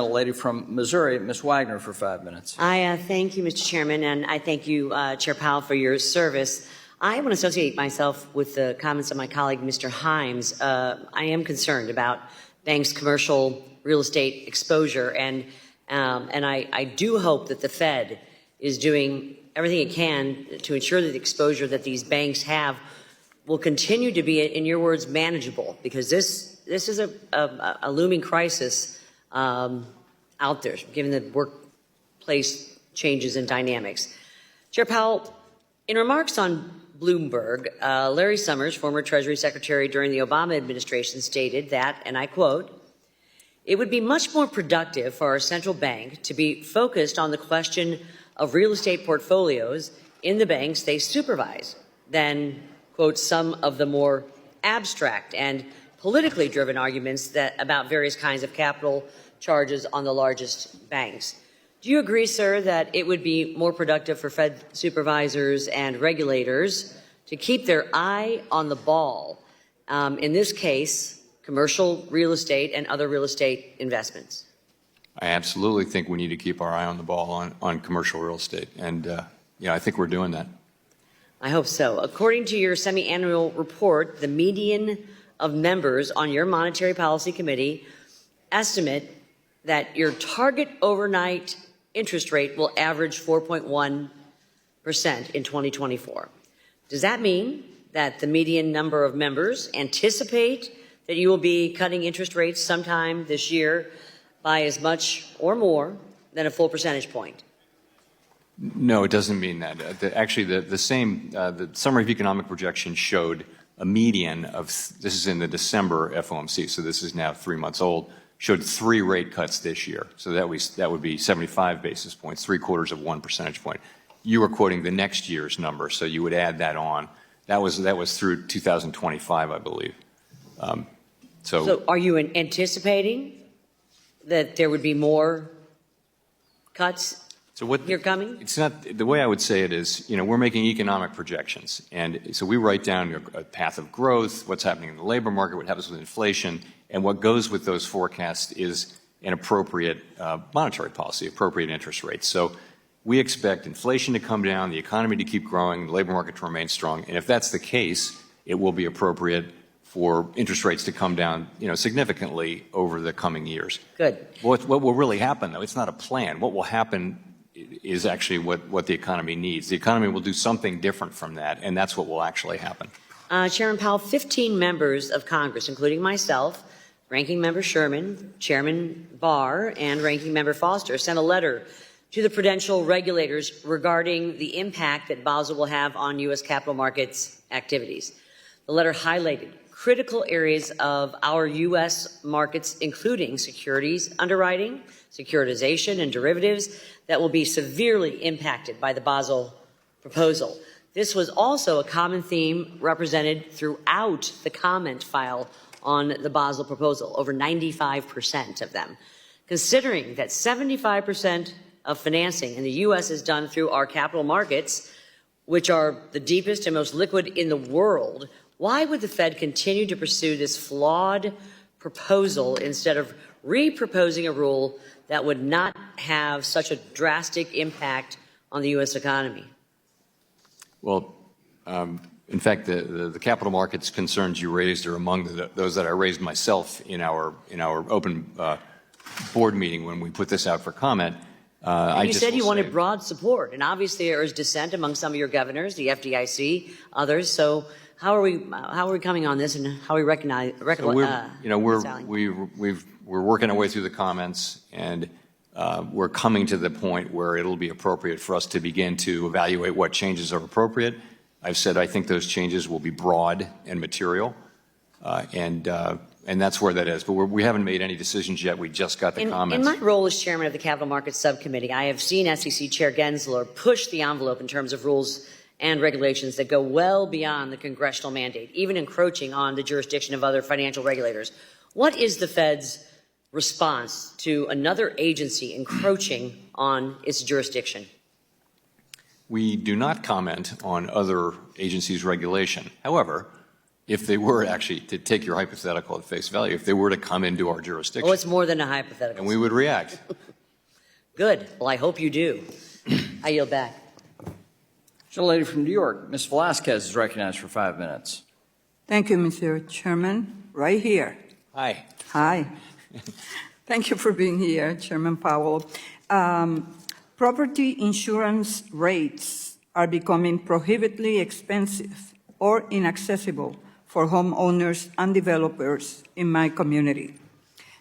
Lady from Missouri, Ms. Wagner, for 5 minutes. I thank you, Mr. Chairman, and I thank you, Chair Powell, for your service. I want to associate myself with the comments of my colleague, Mr. Himes. I am concerned about banks' commercial real estate exposure, and I do hope that the Fed is doing everything it can to ensure that the exposure that these banks have will continue to be, in your words, manageable, because this is a looming crisis out there, given the workplace changes and dynamics. Chair Powell, in remarks on Bloomberg, Larry Summers, former Treasury Secretary during the Obama administration, stated that, and I quote, "It would be much more productive for our central bank to be focused on the question of real estate portfolios in the banks they supervise than, quote, some of the more abstract and politically driven arguments about various kinds of capital charges on the largest banks." Do you agree, sir, that it would be more productive for Fed supervisors and regulators to keep their eye on the ball, in this case, commercial real estate and other real estate investments? I absolutely think we need to keep our eye on the ball on commercial real estate, and I think we're doing that. I hope so. According to your semi-annual report, the median of members on your Monetary Policy Committee estimate that your target overnight interest rate will average 4.1% in 2024. Does that mean that the median number of members anticipate that you will be cutting interest rates sometime this year by as much or more than a full percentage point? No, it doesn't mean that. Actually, the Summary of Economic Projections showed a median of, this is in the December FOMC, so this is now 3 months old, showed 3 rate cuts this year. So that would be 75 basis points, 3/4 of 1 percentage point. You were quoting the next year's number, so you would add that on. That was through 2025, I believe. So are you anticipating that there would be more cuts? So what you're coming? It's not, the way I would say it is, we're making economic projections. And so we write down a path of growth, what's happening in the labor market, what happens with inflation, and what goes with those forecasts is an appropriate monetary policy, appropriate interest rates. So we expect inflation to come down, the economy to keep growing, the labor market to remain strong. And if that's the case, it will be appropriate for interest rates to come down, significantly over the coming years. Good. What will really happen, though, it's not a plan. What will happen is actually what the economy needs. The economy will do something different from that, and that's what will actually happen. Chairman Powell, 15 members of Congress, including myself, Ranking Member Sherman, Chairman Barr, and Ranking Member Foster, sent a letter to the prudential regulators regarding the impact that Basel will have on U.S. capital markets activities. The letter highlighted critical areas of our U.S. markets, including securities underwriting, securitization, and derivatives that will be severely impacted by the Basel proposal. This was also a common theme represented throughout the comment file on the Basel proposal, over 95% of them. Considering that 75% of financing in the U.S. is done through our capital markets, which are the deepest and most liquid in the world, why would the Fed continue to pursue this flawed proposal instead of re-proposing a rule that would not have such a drastic impact on the U.S. economy? Well, in fact, the capital markets concerns you raised are among those that I raised myself in our open board meeting when we put this out for comment. You said you wanted broad support, and obviously there is dissent among some of your governors, the FDIC, others. So how are we coming on this, and how are we we're working our way through the comments, and we're coming to the point where it'll be appropriate for us to begin to evaluate what changes are appropriate. I've said I think those changes will be broad and material, and that's where that is. But we haven't made any decisions yet. We just got the comments. In my role as chairman of the Capital Markets Subcommittee, I have seen SEC Chair Gensler push the envelope in terms of rules and regulations that go well beyond the congressional mandate, even encroaching on the jurisdiction of other financial regulators. What is the Fed's response to another agency encroaching on its jurisdiction? We do not comment on other agencies' regulation. However, if they were actually, to take your hypothetical at face value, if they were to come into our jurisdiction. Oh, it's more than a hypothetical. And we would react. Good. Well, I hope you do. I yield back. Gentlelady from New York, Ms. Velasquez is recognized for 5 minutes. Thank you, Mr. Chairman. Right here. Hi. Hi. Thank you for being here, Chairman Powell. Property insurance rates are becoming prohibitively expensive or inaccessible for homeowners and developers in my community.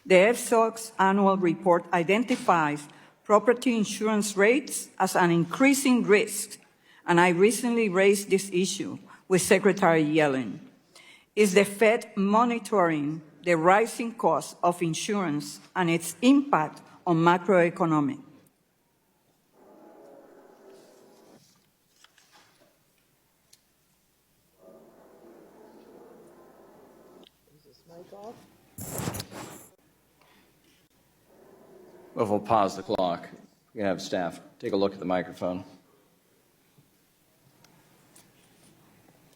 The FSOC's annual report identifies property insurance rates as an increasing risk, and I recently raised this issue with Secretary Yellen. Is the Fed monitoring the rising cost of insurance and its impact on macroeconomy? Well, if we'll pause the clock, we can have staff take a look at the microphone.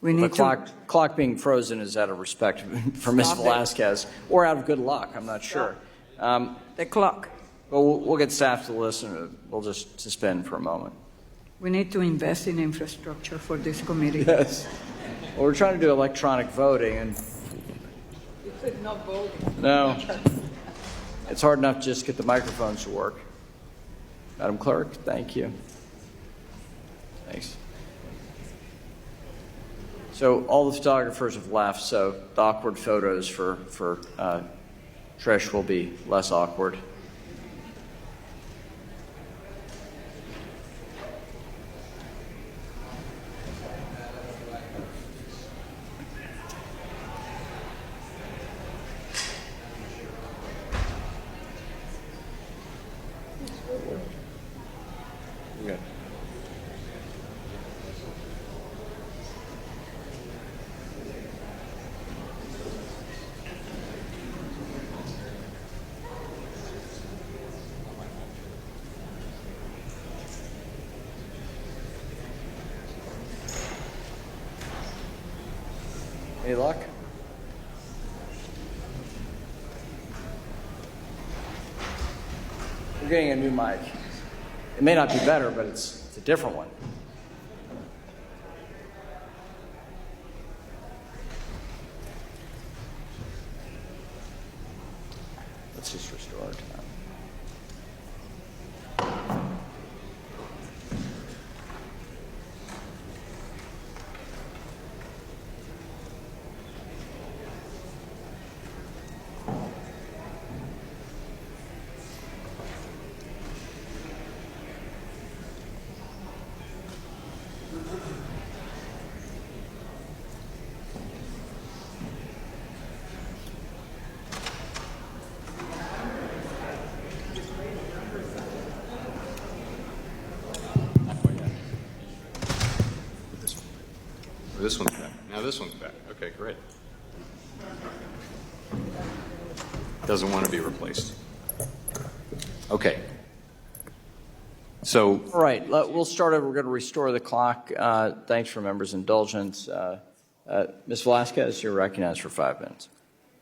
We The need to. clock being frozen is out of respect for Ms. Stop it. Velasquez, or out of good luck, I'm not sure. The clock. But we'll get staff to listen. We'll just suspend for a moment. We need to invest in infrastructure for this committee. Yes. Well, we're trying to do electronic voting, and You said not voting. no, it's hard enough to just get the microphones to work. Madam Clerk, thank you. Thanks. So all the photographers have left, so the awkward photos for Trish will be less awkward. Good. Any luck? We're getting a new mic. It may not be better, but it's a different one. Let's just restore our time. This one's back. Now this one's back. Okay, great. Doesn't want to be replaced. Okay. So, All right, we'll start over. We're going to restore the clock. Thanks for members' indulgence. Ms. Velasquez, you're recognized for 5 minutes.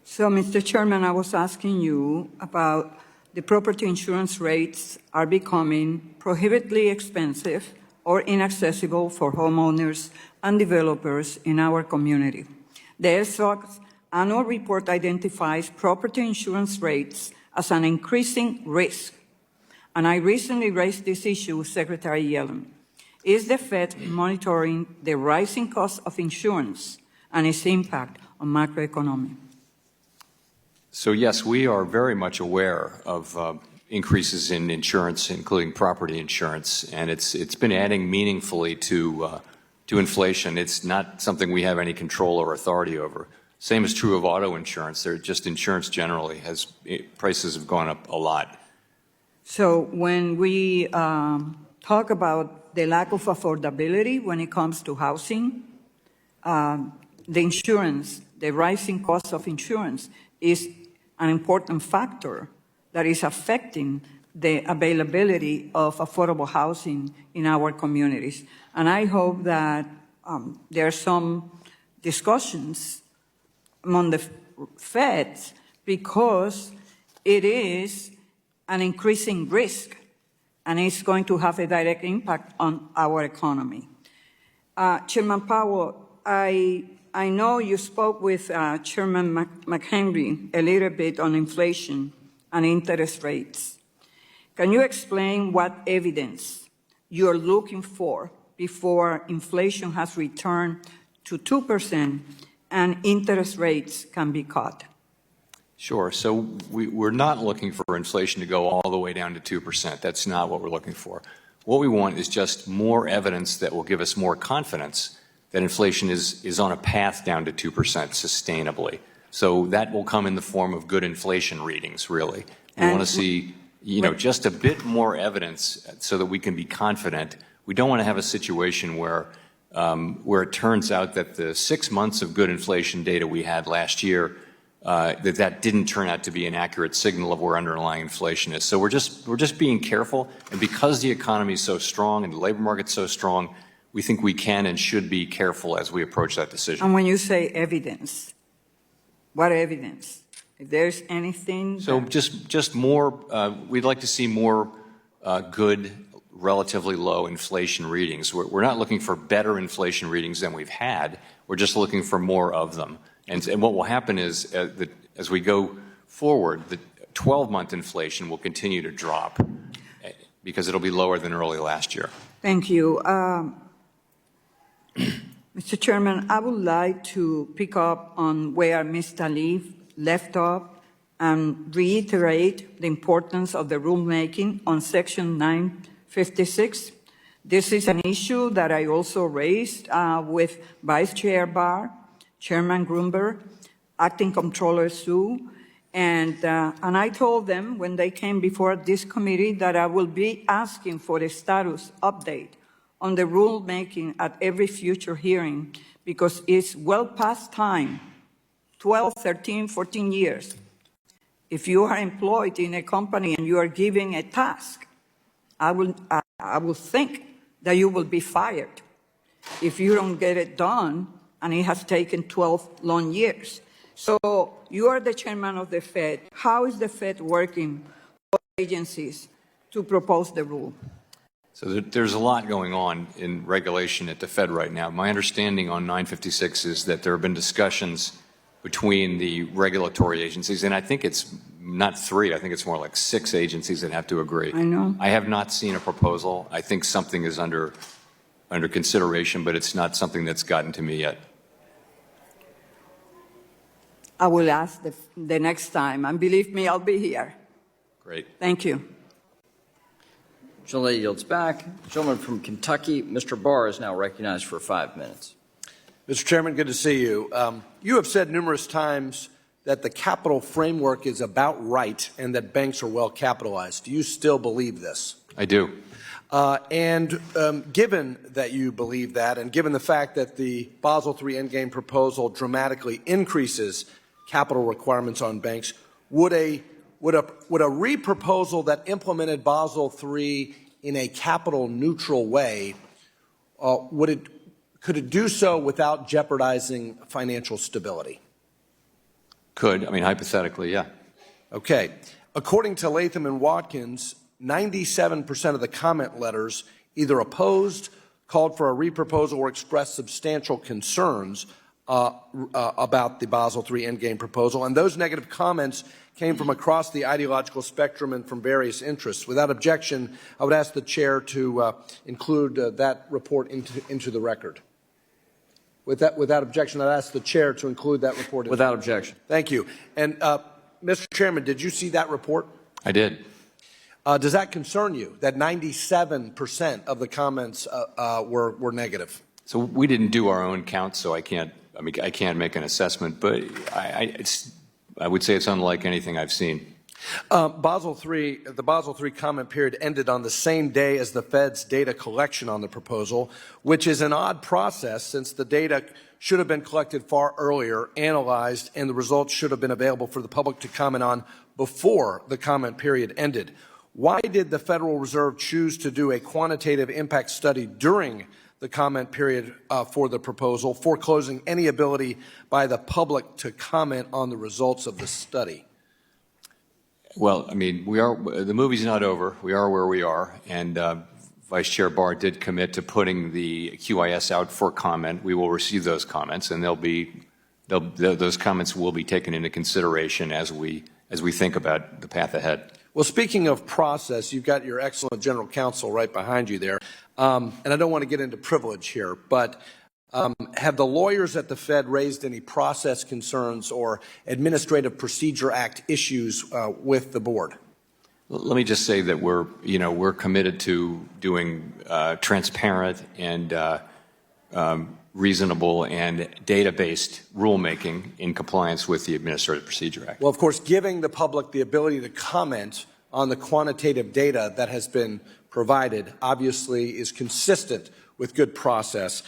So, Mr. Chairman, I was asking you about the property insurance rates are becoming prohibitively expensive or inaccessible for homeowners and developers in our community. The FSOC's annual report identifies property insurance rates as an increasing risk, and I recently raised this issue with Secretary Yellen. Is the Fed monitoring the rising cost of insurance and its impact on macroeconomy? so yes, we are very much aware of increases in insurance, including property insurance, and it's been adding meaningfully to inflation. It's not something we have any control or authority over. Same is true of auto insurance. They're just insurance generally prices have gone up a lot. So when we talk about the lack of affordability when it comes to housing, the insurance, the rising cost of insurance is an important factor that is affecting the availability of affordable housing in our communities. And I hope that there are some discussions among the Feds because it is an increasing risk and it's going to have a direct impact on our economy. Chairman Powell, I know you spoke with Chairman McHenry a little bit on inflation and interest rates. Can you explain what evidence you're looking for before inflation has returned to 2% and interest rates can be cut? Sure. So we're not looking for inflation to go all the way down to 2%. That's not what we're looking for. What we want is just more evidence that will give us more confidence that inflation is on a path down to 2% sustainably. So that will come in the form of good inflation readings, really. We want to see, just a bit more evidence so that we can be confident. We don't want to have a situation where it turns out that the 6 months of good inflation data we had last year that didn't turn out to be an accurate signal of where underlying inflation is. So we're just being careful, and because the economy is so strong and the labor market's so strong, we think we can and should be careful as we approach that decision. And when you say evidence, what evidence? If there's anything. So just more. We'd like to see more good, relatively low inflation readings. We're not looking for better inflation readings than we've had. We're just looking for more of them. And what will happen is that as we go forward, the 12-month inflation will continue to drop because it'll be lower than early last year. Thank you. Mr. Chairman, I would like to pick up on where Ms. Tlaib left off and reiterate the importance of the rulemaking on Section 956. This is an issue that I also raised with Vice Chair Barr, Chairman Grunberg, Acting Comptroller Sue, and I told them when they came before this committee that I will be asking for a status update on the rulemaking at every future hearing because it's well past time, 12, 13, 14 years. If you are employed in a company and you are given a task, I will think that you will be fired if you don't get it done and it has taken 12 long years. So you are the chairman of the Fed. How is the Fed working with agencies to propose the rule? So there's a lot going on in regulation at the Fed right now. My understanding on 956 is that there have been discussions between the regulatory agencies, and I think it's not 3, I think it's more like 6 agencies that have to agree. I know. I have not seen a proposal. I think something is under consideration, but it's not something that's gotten to me yet. I will ask the next time, and believe me, I'll be here. Great. Thank you. Gentleman yields back. Gentleman from Kentucky, Mr. Barr, is now recognized for 5 minutes. Mr. Chairman, good to see you. You have said numerous times that the capital framework is about right and that banks are well capitalized. Do you still believe this? I do. Given that you believe that, and given the fact that the Basel III Endgame proposal dramatically increases capital requirements on banks, would a reproposal that implemented Basel III in a capital neutral way, could it do so without jeopardizing financial stability? Could. I mean, hypothetically, yeah. Okay. According to Latham and Watkins, 97% of the comment letters either opposed, called for a reproposal, or expressed substantial concerns about the Basel III Endgame proposal. And those negative comments came from across the ideological spectrum and from various interests. Without objection, I would ask the chair to include that report into the record. Without objection, I'd ask the chair to include that report. Without objection. Thank you. And Mr. Chairman, did you see that report? I did. Does that concern you, that 97% of the comments were negative? So we didn't do our own count, so I can't make an assessment, but I would say it's unlike anything I've seen. The Basel III comment period ended on the same day as the Fed's data collection on the proposal, which is an odd process since the data should have been collected far earlier, analyzed, and the results should have been available for the public to comment on before the comment period ended. Why did the Federal Reserve choose to do a quantitative impact study during the comment period for the proposal, foreclosing any ability by the public to comment on the results of the study? Well, I mean, the movie's not over. We are where we are, and Vice Chair Barr did commit to putting the QIS out for comment. We will receive those comments, and those comments will be taken into consideration as we think about the path ahead. Well, speaking of process, you've got your excellent general counsel right behind you there. And I don't want to get into privilege here, but have the lawyers at the Fed raised any process concerns or Administrative Procedure Act issues with the board? Let me just say that we're committed to doing transparent and reasonable and data-based rulemaking in compliance with the Administrative Procedure Act. Well, of course, giving the public the ability to comment on the quantitative data that has been provided obviously is consistent with good process.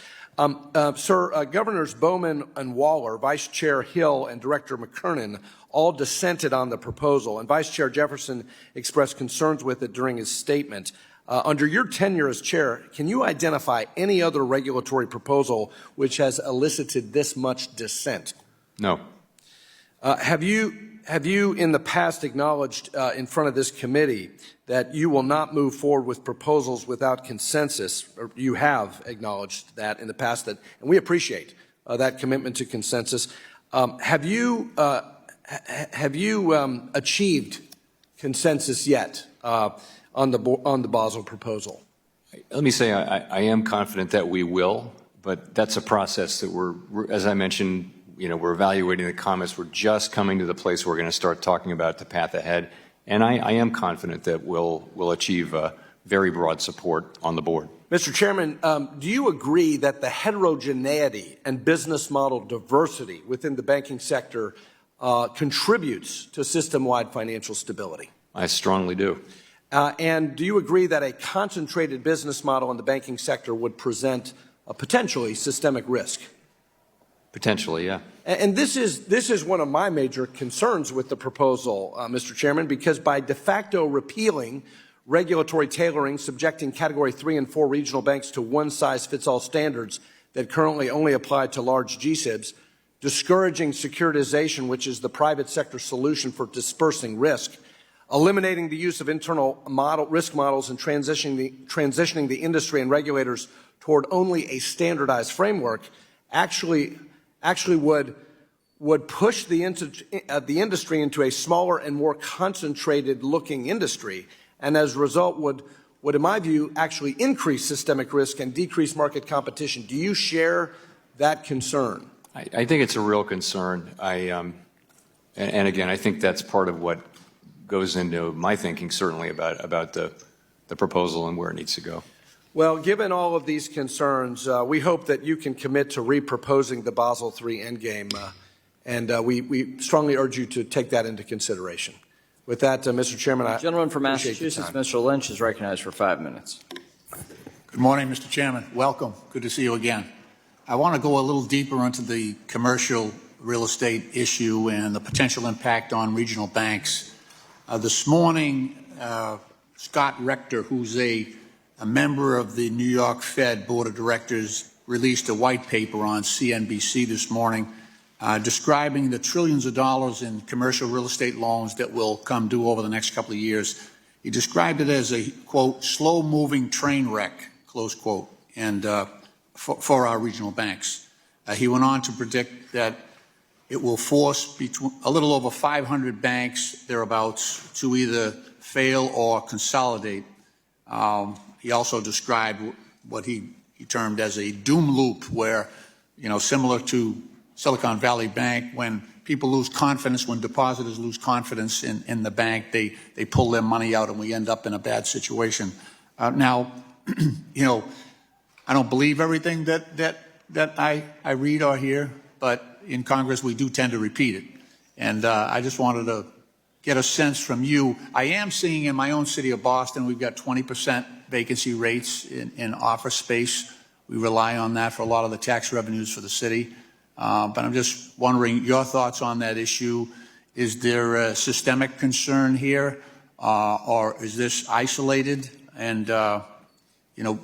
Sir, Governors Bowman and Waller, Vice Chair Hill, and Director McKernan all dissented on the proposal, and Vice Chair Jefferson expressed concerns with it during his statement. Under your tenure as chair, can you identify any other regulatory proposal which has elicited this much dissent? No. Have you in the past acknowledged in front of this committee that you will not move forward with proposals without consensus? Or you have acknowledged that in the past, and we appreciate that commitment to consensus. Have you achieved consensus yet on the Basel proposal? Let me say I am confident that we will, but that's a process that as I mentioned, we're evaluating the comments. We're just coming to the place where we're going to start talking about the path ahead. And I am confident that we'll achieve very broad support on the board. Mr. Chairman, do you agree that the heterogeneity and business model diversity within the banking sector contributes to system-wide financial stability? I strongly do. And do you agree that a concentrated business model in the banking sector would present a potentially systemic risk? Potentially, yeah. And this is one of my major concerns with the proposal, Mr. Chairman, because by de facto repealing regulatory tailoring, subjecting Category 3 and 4 regional banks to one-size-fits-all standards that currently only apply to large GSIBs, discouraging securitization, which is the private sector solution for dispersing risk, eliminating the use of internal risk models and transitioning the industry and regulators toward only a standardized framework, actually would push the industry into a smaller and more concentrated looking industry, and as a result would, in my view, actually increase systemic risk and decrease market competition. Do you share that concern? I think it's a real concern. And again, I think that's part of what goes into my thinking, certainly, about the proposal and where it needs to go. Well, given all of these concerns, we hope that you can commit to reproposing the Basel III endgame, and we strongly urge you to take that into consideration. With that, Mr. Chairman, I Gentleman from appreciate your Massachusetts, time. Mr. Lynch, is recognized for 5 minutes. Good morning, Mr. Chairman. Welcome. Good to see you again. I want to go a little deeper into the commercial real estate issue and the potential impact on regional banks. This morning, Scott Rector, who's a member of the New York Fed Board of Directors, released a white paper on CNBC this morning describing the trillions of dollars in commercial real estate loans that will come due over the next couple of years. He described it as a, quote, slow-moving train wreck, close quote, and for our regional banks. He went on to predict that it will force a little over 500 banks, thereabouts, to either fail or consolidate. He also described what he termed as a doom loop where, similar to Silicon Valley Bank, when people lose confidence, when depositors lose confidence in the bank, they pull their money out and we end up in a bad situation. Now, I don't believe everything that I read or hear, but in Congress we do tend to repeat it. And I just wanted to get a sense from you. I am seeing in my own city of Boston, we've got 20% vacancy rates in office space. We rely on that for a lot of the tax revenues for the city. But I'm just wondering your thoughts on that issue. Is there a systemic concern here, or is this isolated and,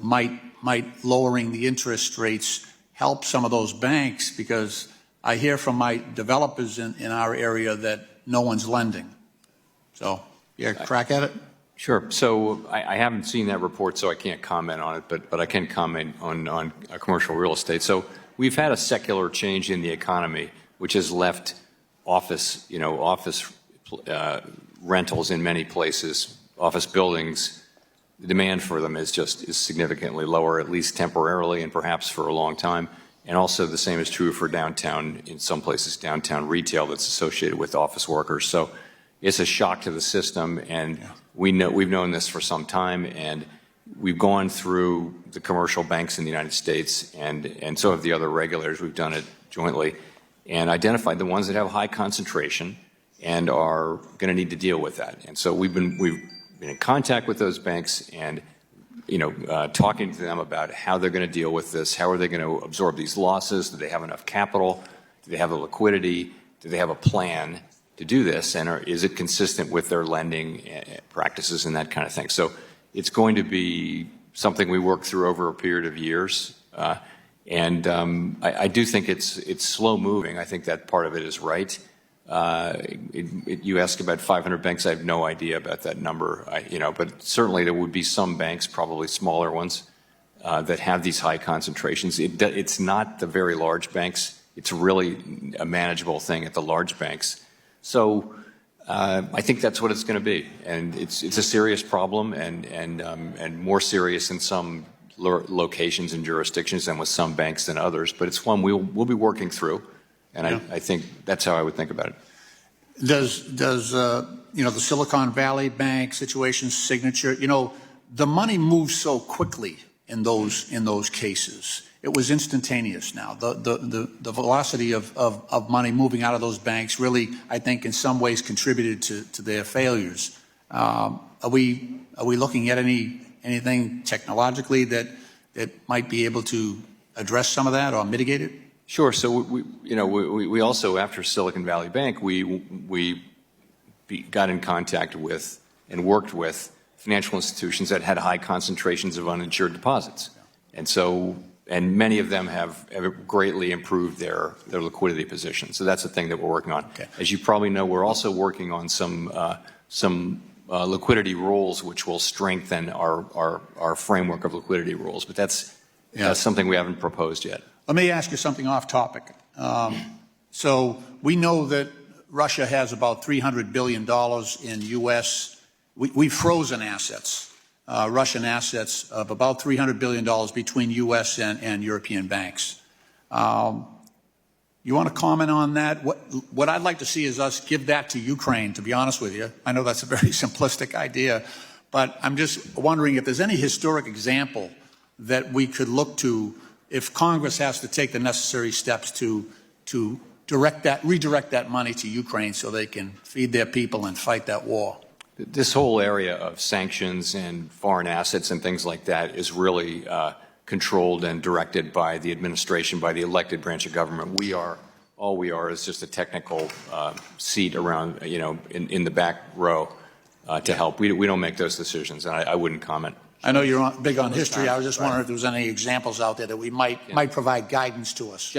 might might lowering the interest rates help some of those banks? Because I hear from my developers in our area that no one's lending. So, yeah, crack at it? Sure. So I haven't seen that report, so I can't comment on it, but I can comment on commercial real estate. So we've had a secular change in the economy, which has left office rentals in many places, office buildings. The demand for them is significantly lower, at least temporarily and perhaps for a long time. And also the same is true for downtown, in some places, downtown retail that's associated with office workers. So it's a shock to the system, and we've known this for some time, and we've gone through the commercial banks in the United States, and so have the other regulators. We've done it jointly and identified the ones that have high concentration and are going to need to deal with that. And so we've been in contact with those banks and talking to them about how they're going to deal with this, how are they going to absorb these losses, do they have enough capital, do they have the liquidity, do they have a plan to do this, and is it consistent with their lending practices and that kind of thing. So it's going to be something we work through over a period of years. I do think it's slow moving. I think that part of it is right. You ask about 500 banks. I have no idea about that number, but certainly there would be some banks, probably smaller ones, that have these high concentrations. It's not the very large banks. It's really a manageable thing at the large banks. So I think that's what it's going to be, and it's a serious problem, and more serious in some locations and jurisdictions than with some banks than others. But it's one we'll be working through, and I think that's how I would think about it. Does the Silicon Valley Bank situation, Signature, the money moves so quickly in those cases. It was instantaneous now. The velocity of money moving out of those banks really, I think, in some ways contributed to their failures. Are we looking at anything technologically that might be able to address some of that or mitigate it? Sure. So we also, after Silicon Valley Bank, we got in contact with and worked with financial institutions that had high concentrations of uninsured deposits, and many of them have greatly improved their liquidity position. So that's the thing that we're working on. Okay. As you probably know, we're also working on some liquidity rules, which will strengthen our framework of liquidity rules. But that's something we haven't proposed yet. Let me ask you something off topic. So we know that Russia has about $300 billion in U.S. We've frozen assets, Russian assets of about $300 billion between U.S. and European banks. You want to comment on that? What I'd like to see is us give that to Ukraine, to be honest with you. I know that's a very simplistic idea, but I'm just wondering if there's any historic example that we could look to if Congress has to take the necessary steps to redirect that money to Ukraine so they can feed their people and fight that war. This whole area of sanctions and foreign assets and things like that is really controlled and directed by the administration, by the elected branch of government. All we are is just a technical seat around, in the back row to help. We don't make those decisions, and I wouldn't comment. I know you're big on history. I was just wondering if there was any examples out there that we might provide guidance to us.